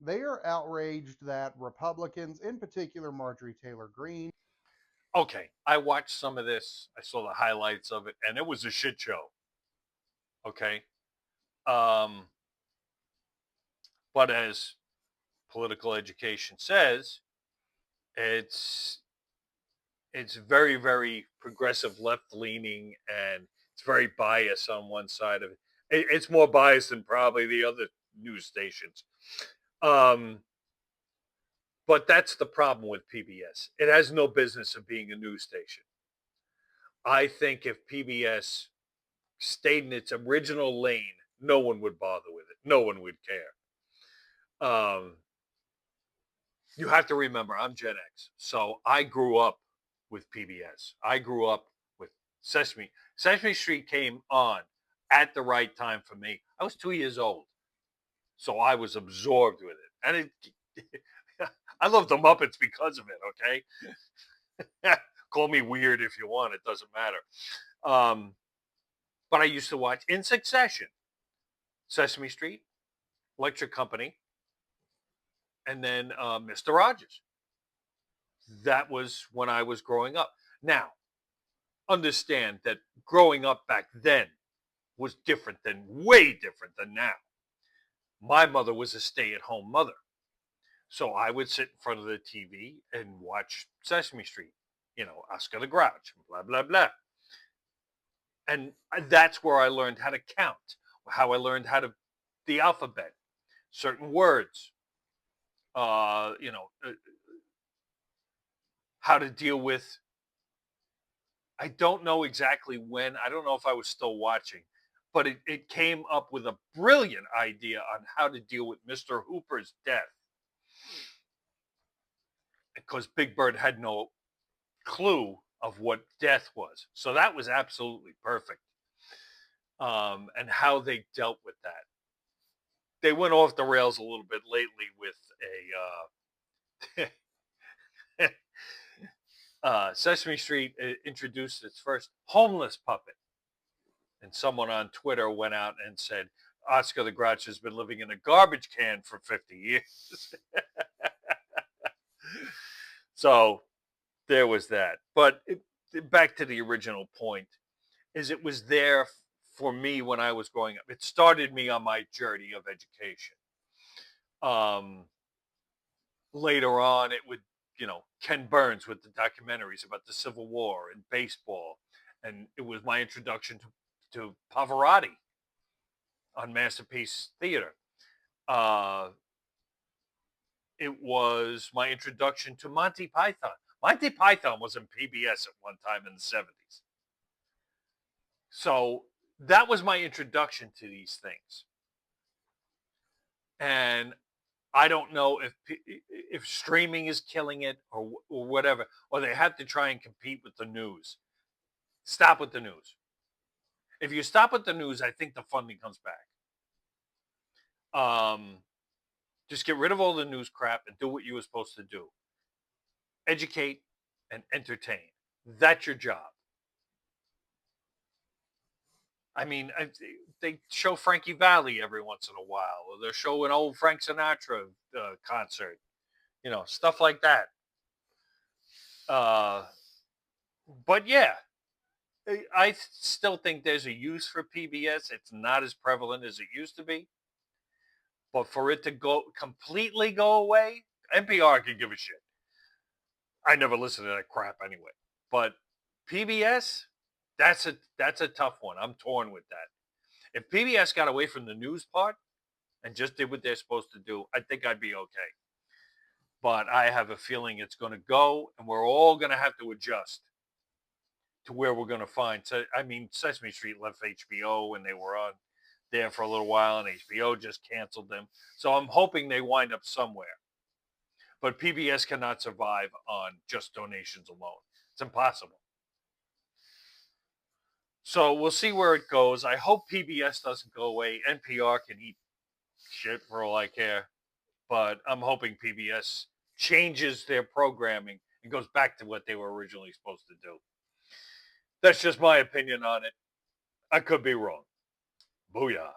they are outraged that Republicans, in particular Marjorie Taylor Greene. Okay, I watched some of this. I saw the highlights of it, and it was a shit show. Okay, um, but as political education says, it's it's very, very progressive, left leaning, and it's very biased on one side of it. It's more biased than probably the other news stations. Um, but that's the problem with PBS. It has no business of being a news station. I think if PBS stayed in its original lane, no one would bother with it. No one would care. Um, you have to remember, I'm Gen X, so I grew up with PBS. I grew up with Sesame. Sesame Street came on at the right time for me. I was 2 years old, so I was absorbed with it, and it. I love the Muppets because of it. Okay, call me weird if you want; it doesn't matter. Um, but I used to watch in succession Sesame Street, Electric Company, and then Mr. Rogers. That was when I was growing up. Now, understand that growing up back then was different than way different than now. My mother was a stay at home mother. So I would sit in front of the TV and watch Sesame Street, Oscar the Grouch, blah, blah, blah. And that's where I learned how to count, how I learned the alphabet, certain words, uh, you know, uh, how to deal with. I don't know exactly when. I don't know if I was still watching, but it came up with a brilliant idea on how to deal with Mr. Hooper's death because Big Bird had no clue of what death was. So that was absolutely perfect. And how they dealt with that. They went off the rails a little bit lately with a Sesame Street introduced its first homeless puppet. And someone on Twitter went out and said, Oscar the Grouch has been living in a garbage can for 50 years. So there was that. But back to the original point is it was there for me when I was growing up. It started me on my journey of education. Um, Later on, it would, Ken Burns with the documentaries about the Civil War and baseball. And it was my introduction to Pavarotti on Masterpiece Theater. Uh, it was my introduction to Monty Python. Monty Python was in PBS at one time in the 70s. So that was my introduction to these things. And I don't know if streaming is killing it or whatever, or they have to try and compete with the news. Stop with the news. If you stop with the news, I think the funding comes back. Um, just get rid of all the news crap and do what you were supposed to do. Educate and entertain. That's your job. I mean, they show Frankie Valli every once in a while, or they're showing old Frank Sinatra concert, stuff like that. Uh, but yeah, I still think there's a use for PBS. It's not as prevalent as it used to be, but for it to completely go away, NPR can give a shit. I never listen to that crap anyway. But PBS, that's a tough one. I'm torn with that. If PBS got away from the news part and just did what they're supposed to do, I think I'd be okay. But I have a feeling it's going to go, and we're all going to have to adjust to where we're going to find. So, I mean, Sesame Street left HBO and they were on there for a little while, and HBO just canceled them. So I'm hoping they wind up somewhere. But PBS cannot survive on just donations alone. It's impossible. So we'll see where it goes. I hope PBS doesn't go away. NPR can eat shit for all I care. But I'm hoping PBS changes their programming and goes back to what they were originally supposed to do. That's just my opinion on it. I could be wrong. Booyah.